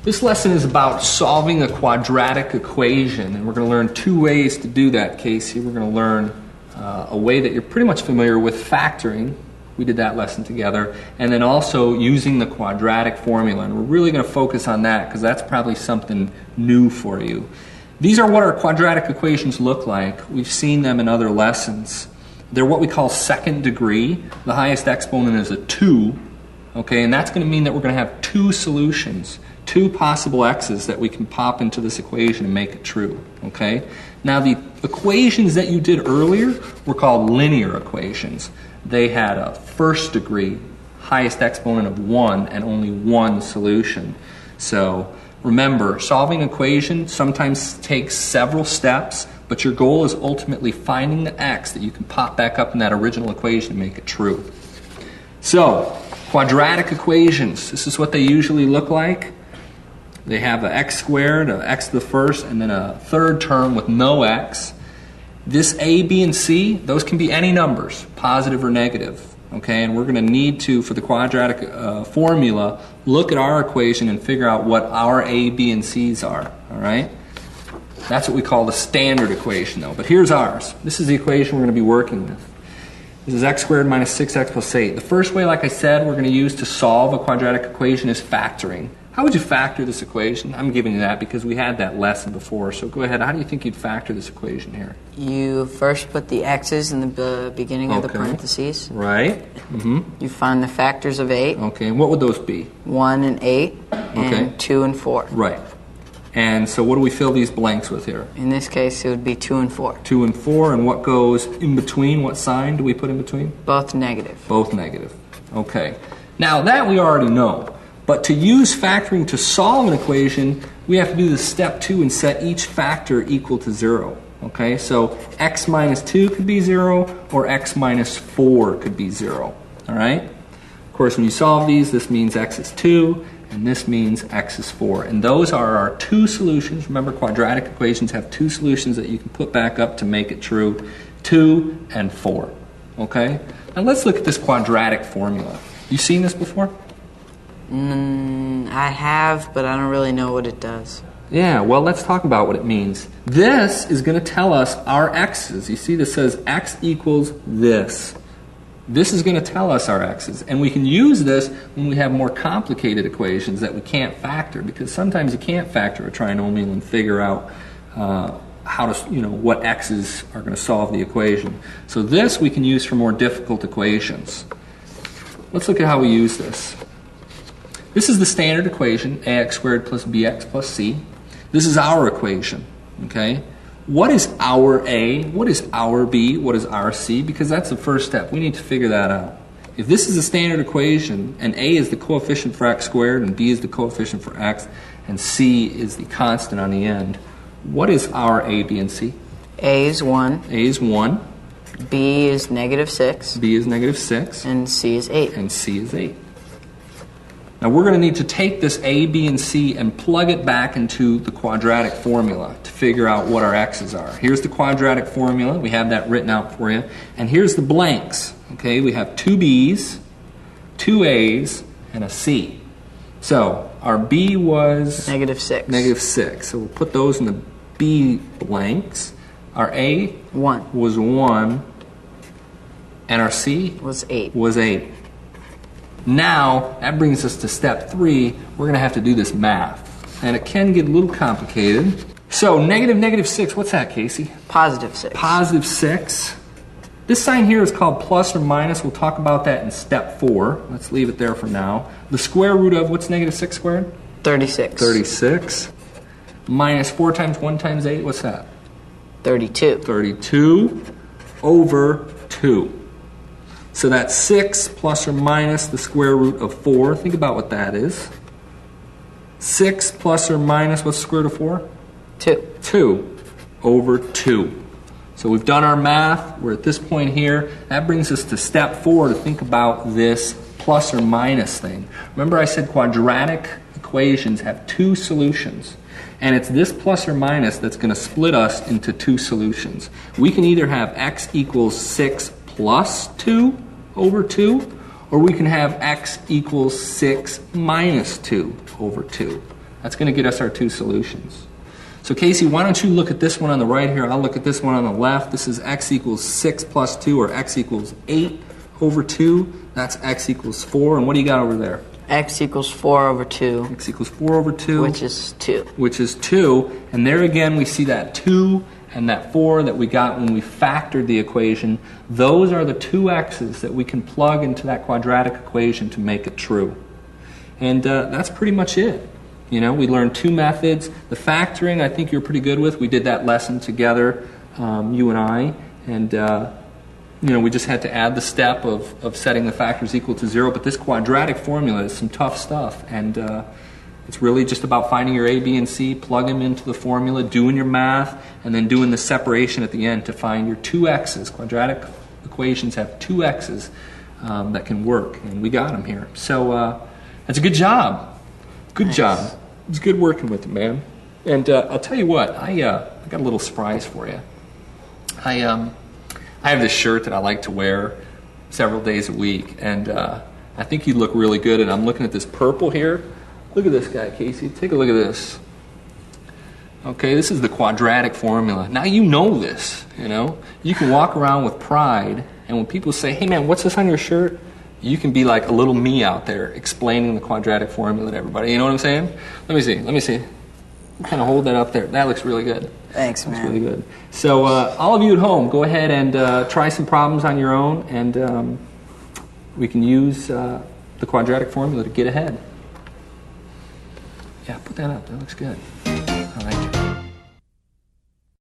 This lesson is about solving a quadratic equation, and we're going to learn two ways to do that, Casey. We're going to learn a way that you're pretty much familiar with, factoring. We did that lesson together, and then also using the quadratic formula, and we're really going to focus on that because that's probably something new for you. These are what our quadratic equations look like. We've seen them in other lessons. They're what we call second degree. The highest exponent is a 2, okay, and that's going to mean that we're going to have two solutions, two possible x's that we can pop into this equation and make it true, okay? Now the equations that you did earlier were called linear equations. They had a first degree, highest exponent of 1 and only one solution. So remember, solving an equation sometimes takes several steps, but your goal is ultimately finding the x that you can pop back up in that original equation and make it true. So, quadratic equations, this is what they usually look like. They have an x squared, an x to the first, and then a third term with no x. This a, b, and c, those can be any numbers, positive or negative. Okay, and we're going to need to, for the quadratic formula, look at our equation and figure out what our a, b, and c's are. All right? That's what we call the standard equation, though. But here's ours. This is the equation we're going to be working with. This is x squared minus 6x plus 8. The first way, like I said, we're going to use to solve a quadratic equation is factoring. How would you factor this equation? I'm giving you that because we had that lesson before. So go ahead. How do you think you'd factor this equation here? You first put the x's in the beginning of the parentheses. Right. You find the factors of 8. Okay. And what would those be? 1 and 8 and 2 and 4. Right. And so what do we fill these blanks with here? In this case, it would be 2 and 4. 2 and 4. And what goes in between? What sign do we put in between? Both negative. Both negative. Okay. Now that we already know. But to use factoring to solve an equation, we have to do the step 2 and set each factor equal to 0. Okay, so x minus 2 could be 0, or x minus 4 could be 0. All right? Of course, when you solve these, this means x is 2, and this means x is 4. And those are our two solutions. Remember, quadratic equations have two solutions that you can put back up to make it true, 2 and 4. Okay? Now let's look at this quadratic formula. You seen this before? I have, but I don't really know what it does. Yeah, well, let's talk about what it means. This is going to tell us our x's. You see this says x equals this. This is going to tell us our x's. And we can use this when we have more complicated equations that we can't factor, because sometimes you can't factor a trinomial and figure out how to, what x's are going to solve the equation. So this we can use for more difficult equations. Let's look at how we use this. This is the standard equation, ax squared plus bx plus c. This is our equation, okay? What is our a? What is our b? What is our c? Because that's the first step. We need to figure that out. If this is a standard equation, and a is the coefficient for x squared, and b is the coefficient for x, and c is the constant on the end, what is our a, b, and c? A is 1. A is 1. B is negative 6. B is negative 6. And c is 8. And c is 8. Now we're going to need to take this a, b, and c and plug it back into the quadratic formula to figure out what our x's are. Here's the quadratic formula. We have that written out for you. And here's the blanks. Okay, we have two b's, two a's, and a c. So our b was negative 6. Negative 6. So we'll put those in the b blanks. Our a 1 was 1, and our c was 8. Was 8. Now, that brings us to step 3. We're going to have to do this math. And it can get a little complicated. So, negative 6, what's that, Casey? Positive 6. Positive 6. This sign here is called plus or minus. We'll talk about that in step 4. Let's leave it there for now. The square root of, what's negative 6 squared? 36. 36. Minus 4 times 1 times 8, what's that? 32. 32 over 2. So that's 6 plus or minus the square root of 4. Think about what that is. 6 plus or minus, what's the square root of 4? 2. 2 over 2. So we've done our math. We're at this point here. That brings us to step 4 to think about this plus or minus thing. Remember I said quadratic equations have two solutions. And it's this plus or minus that's going to split us into two solutions. We can either have x equals 6 plus 2 over 2, or we can have x equals 6 minus 2 over 2. That's going to get us our two solutions. So Casey, why don't you look at this one on the right here, I'll look at this one on the left. This is x equals 6 plus 2, or x equals 8 over 2. That's x equals 4, and what do you got over there? X equals 4 over 2. X equals 4 over 2. Which is 2. Which is 2, and there again we see that 2 and that 4 that we got when we factored the equation. Those are the two x's that we can plug into that quadratic equation to make it true. And that's pretty much it. You know, we learned two methods. The factoring, I think you're pretty good with. We did that lesson together, you and I, and you know, we just had to add the step of setting the factors equal to 0. But this quadratic formula is some tough stuff, and it's really just about finding your a, b, and c, plug them into the formula, doing your math, and then doing the separation at the end to find your two x's. Quadratic equations have two x's that can work, and we got them here. So that's a good job. Good job. It's good working with you, man. And I'll tell you what, I got a little surprise for you. I have this shirt that I like to wear several days a week, and I think you look really good. And I'm looking at this purple here. Look at this guy, Casey. Take a look at this. Okay, this is the quadratic formula. Now you know this, you know. You can walk around with pride, and when people say, hey man, what's this on your shirt? You can be like a little me out there explaining the quadratic formula to everybody. You know what I'm saying? Let me see. Kind of hold that up there. That looks really good. Thanks, man. That's really good. So all of you at home, go ahead and try some problems on your own, and we can use the quadratic formula to get ahead. Yeah, put that up. That looks good.